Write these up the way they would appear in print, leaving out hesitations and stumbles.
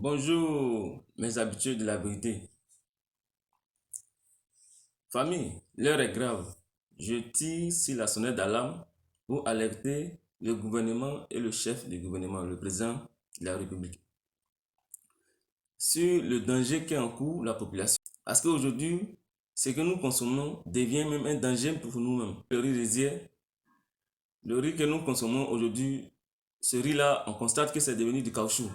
Bonjour, mes habitués de la vérité. Famille, l'heure est grave. Je tire sur la sonnette d'alarme pour alerter le gouvernement et le chef du gouvernement, le président de la République, sur le danger qu'encourt la population. Parce qu'aujourd'hui, ce que nous consommons devient même un danger pour nous-mêmes. Le riz risier, le riz que nous consommons aujourd'hui, ce riz-là, on constate que c'est devenu du caoutchouc.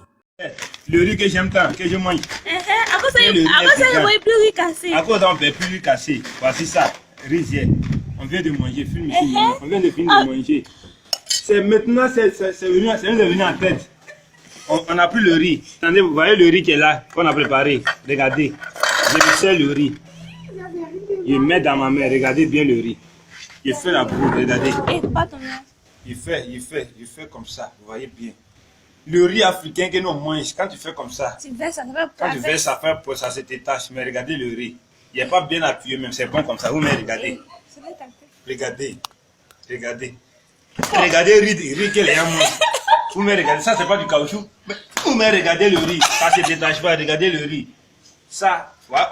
Le riz que j'aime tant, que je mange. À cause ça, ne voyez plus riz cassé. À cause on ne peut plus riz cassé. Voici ça, risier. On vient de manger, film ici. On vient de finir de manger. C'est maintenant, c'est devenu en tête. On n'a plus le riz. Attendez, vous voyez le riz qui est là, qu'on a préparé. Regardez, je me sers le riz. Je mets dans ma main, regardez bien le riz. Je fais la boule, regardez. Il fait comme ça, vous voyez bien. Le riz africain que nous mangeons, quand tu fais comme ça, quand tu fais ça, ça se détache. Mais regardez le riz. Il n'est pas bien appuyé, même c'est bon comme ça. Vous mais regardez. Regardez. Regardez. Regardez le riz que les gens mangent. Vous mais regardez, ça c'est pas du caoutchouc. Vous mais regardez le riz. Ça se détache pas, regardez le riz. Ça, voilà,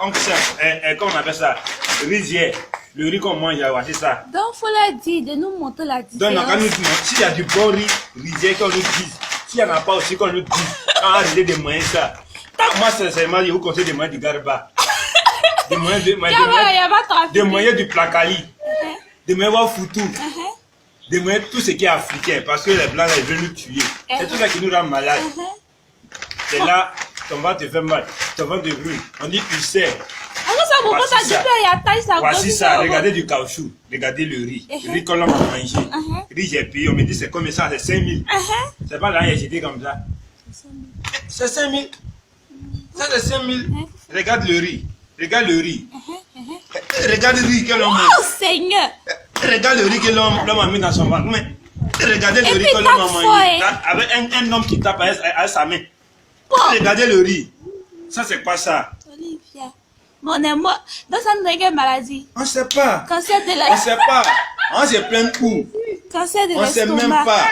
comment on appelle ça? Risier. Le riz qu'on mange, c'est ça. Donc, il faut leur dire de nous montrer la différence. Donc, s'il y a du bon riz, risier qu'on nous dise. S'il n'y en a pas aussi qu'on nous dise. On a arrêté de manger ça. Moi, sincèrement, je vous conseille de manger du garba. De manger du placali. De manger foutou. De manger tout ce qui est africain. Parce que les blancs, ils veulent nous tuer. C'est tout ça qui nous rend malades. C'est là, ton ventre te fait mal. Ton ventre te brûle. On dit ulcère. Voici ça, regardez du caoutchouc, regardez le riz, le riz qu'on a mangé. Le riz j'ai payé, on me dit c'est combien ça, c'est 5 000. C'est pas là, j'ai jeté comme ça. C'est 5 000. Ça c'est 5 000. Regarde le riz, regarde le riz. Regarde le riz que l'on mange. Oh Seigneur! Regarde le riz que l'on a mis dans son ventre. Regardez le riz que l'on a mangé. Avec un homme qui tape à sa main. Regardez le riz. Ça c'est quoi ça? Mon amour, dans cette maladie. On ne sait pas. Cancer de la... On ne sait pas. On se plaint où? Cancer de on ne sait même pas.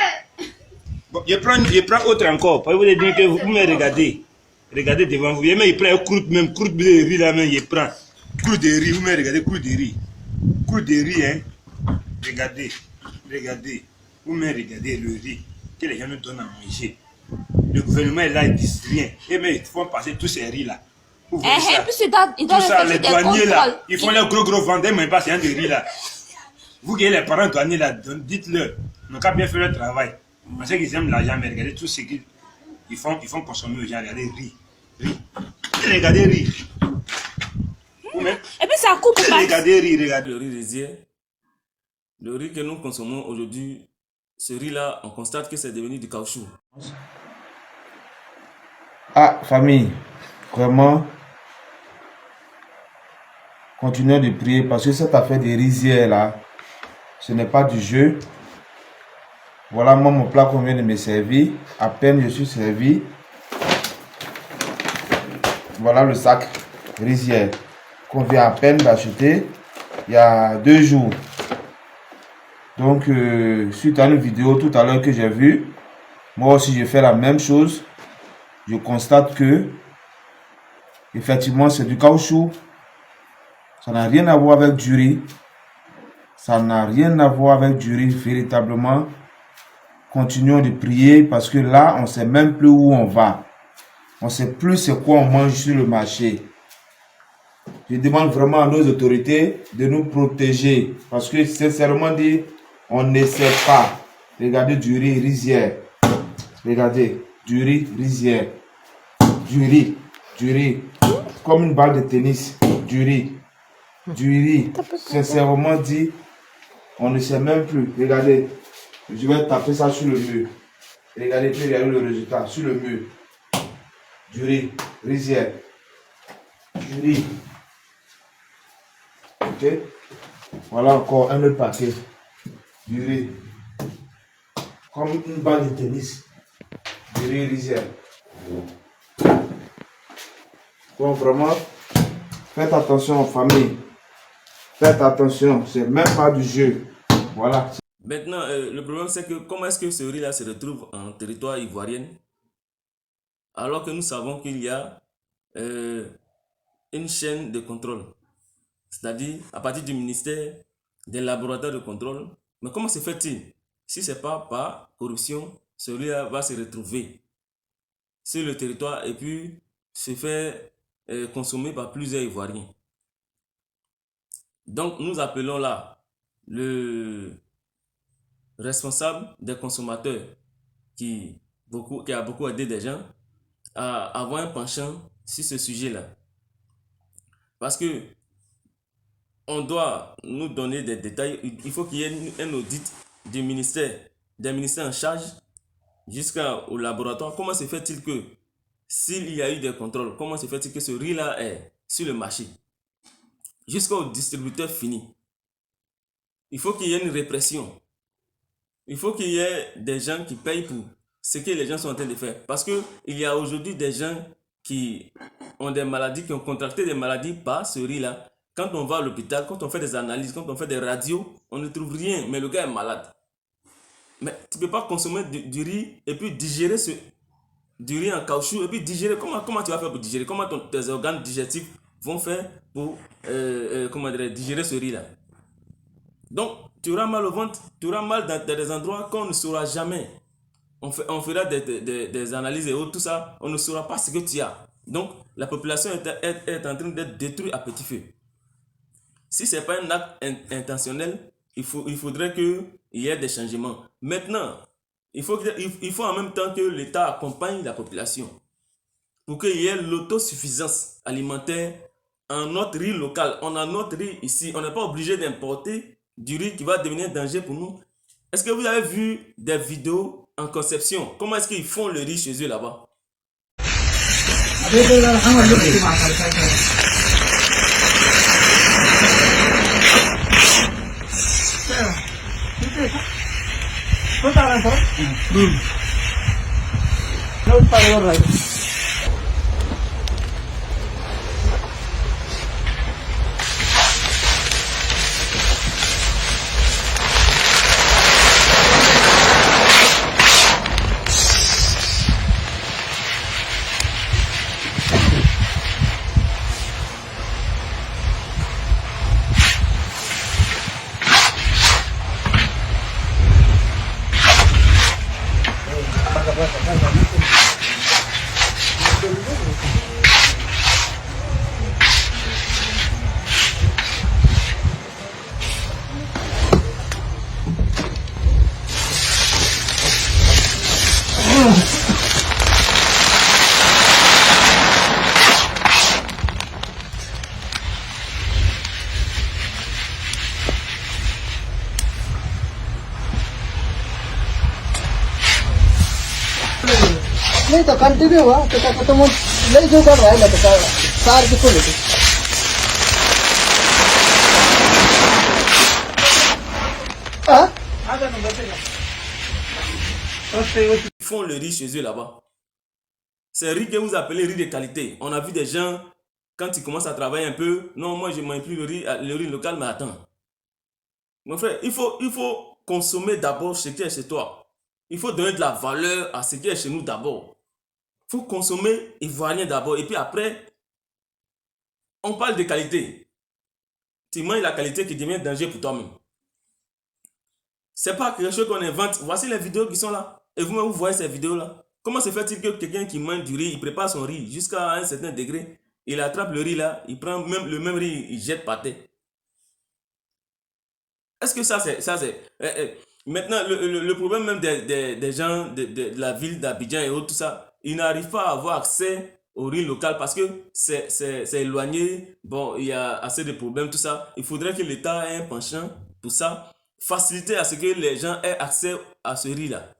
Bon, je prends autre encore. Pour vous dire que vous me regardez. Regardez devant vous. Il prend une croûte même. Croûte de riz là même. Il prend. Croûte de riz. Vous me regardez. Croûte de riz. Croûte de riz, hein. Regardez. Regardez. Vous me regardez le riz que les gens nous donnent à manger. Le gouvernement est là, ils disent rien. Et mais ils font passer tous ces riz là. Et puis il doit tout ça, les douaniers là, ils font les gros vendeurs, mais pas c'est un de riz là. Vous qui êtes les parents douaniers là, dites-leur, ils n'ont qu'à bien faire leur travail. Parce qu'ils aiment l'argent, mais regardez tout ce qu'ils font consommer aux gens. Regardez riz. Regardez riz. Et puis ça coupe pas. Regardez riz, regardez. Le riz risier, le riz que nous consommons aujourd'hui, ce riz-là, on constate que c'est devenu du caoutchouc. Ah, famille, vraiment, continuez de prier parce que cette affaire des rizières là, ce n'est pas du jeu. Voilà moi mon plat qu'on vient de me servir. À peine je suis servi. Voilà le sac rizière qu'on vient à peine d'acheter il y a 2 jours. Donc, suite à une vidéo tout à l'heure que j'ai vue, moi aussi je fais la même chose. Je constate que effectivement c'est du caoutchouc. Ça n'a rien à voir avec du riz. Ça n'a rien à voir avec du riz véritablement. Continuons de prier parce que là, on ne sait même plus où on va. On ne sait plus c'est quoi on mange sur le marché. Je demande vraiment à nos autorités de nous protéger. Parce que sincèrement dit, on ne sait pas. Regardez du riz risière. Regardez, du riz risière. Du riz. Comme une balle de tennis. Du riz. Sincèrement dit, on ne sait même plus. Regardez, je vais taper ça sur le mur. Regardez, puis regardez le résultat sur le mur. Du riz, risière. Du riz. Ok. Voilà encore un autre paquet. Du riz. Comme une balle de tennis. Du riz, risière. Donc vraiment, faites attention aux familles. Faites attention, c'est même pas du jeu. Voilà. Maintenant, le problème c'est que comment est-ce que ce riz-là se retrouve en territoire ivoirien? alors que nous savons qu'il y a une chaîne de contrôle. C'est-à-dire, à partir du ministère, des laboratoires de contrôle. Mais comment se fait-il? Si ce n'est pas par corruption, celui-là va se retrouver sur le territoire et puis se faire consommer par plusieurs Ivoiriens. Donc, nous appelons là le responsable des consommateurs qui a beaucoup aidé des gens à avoir un penchant sur ce sujet-là. Parce que on doit nous donner des détails. Il faut qu'il y ait un audit du ministère, des ministères en charge jusqu'au laboratoire. Comment se fait-il que s'il y a eu des contrôles, comment se fait-il que ce riz-là est sur le marché jusqu'au distributeur fini? Il faut qu'il y ait une répression. Il faut qu'il y ait des gens qui payent pour ce que les gens sont en train de faire. Parce qu'il y a aujourd'hui des gens qui ont des maladies, qui ont contracté des maladies par ce riz-là. Quand on va à l'hôpital, quand on fait des analyses, quand on fait des radios, on ne trouve rien, mais le gars est malade. Mais tu ne peux pas consommer du riz et puis digérer du riz en caoutchouc et puis digérer. Comment tu vas faire pour digérer? Comment tes organes digestifs vont faire pour digérer ce riz-là? Donc, tu auras mal au ventre, tu auras mal dans des endroits qu'on ne saura jamais. On fera des analyses et autres, tout ça, on ne saura pas ce que tu as. Donc, la population est en train d'être détruite à petit feu. Si ce n'est pas un acte intentionnel, il faudrait qu'il y ait des changements. Maintenant, il faut en même temps que l'État accompagne la population pour qu'il y ait l'autosuffisance alimentaire en notre riz local. On a notre riz ici. On n'est pas obligé d'importer du riz qui va devenir un danger pour nous. Est-ce que vous avez vu des vidéos en conception? Comment est-ce qu'ils font le riz chez eux là-bas? नहीं तो कंटिन्यू हुआ तो ले जो कर रहा है तो सार किसको लेते Ils font le riz chez eux là-bas. C'est riz que vous appelez riz de qualité. On a vu des gens, quand ils commencent à travailler un peu, non, moi je ne mange plus le riz local, mais attends. Mon frère, il faut consommer d'abord ce qui est chez toi. Il faut donner de la valeur à ce qui est chez nous d'abord. Il faut consommer ivoirien d'abord. Et puis après, on parle de qualité. Tu manges la qualité qui devient danger pour toi-même. Ce n'est pas quelque chose qu'on invente. Voici les vidéos qui sont là. Et vous-même, vous voyez ces vidéos-là. Comment se fait-il que quelqu'un qui mange du riz, il prépare son riz jusqu'à un certain degré, il attrape le riz là, il prend même le même riz, il jette par terre. Est-ce que ça c'est... Maintenant, le problème même des gens de la ville d'Abidjan et autres, tout ça, ils n'arrivent pas à avoir accès au riz local parce que c'est éloigné. Bon, il y a assez de problèmes, tout ça. Il faudrait que l'État ait un penchant pour ça, faciliter à ce que les gens aient accès à ce riz-là.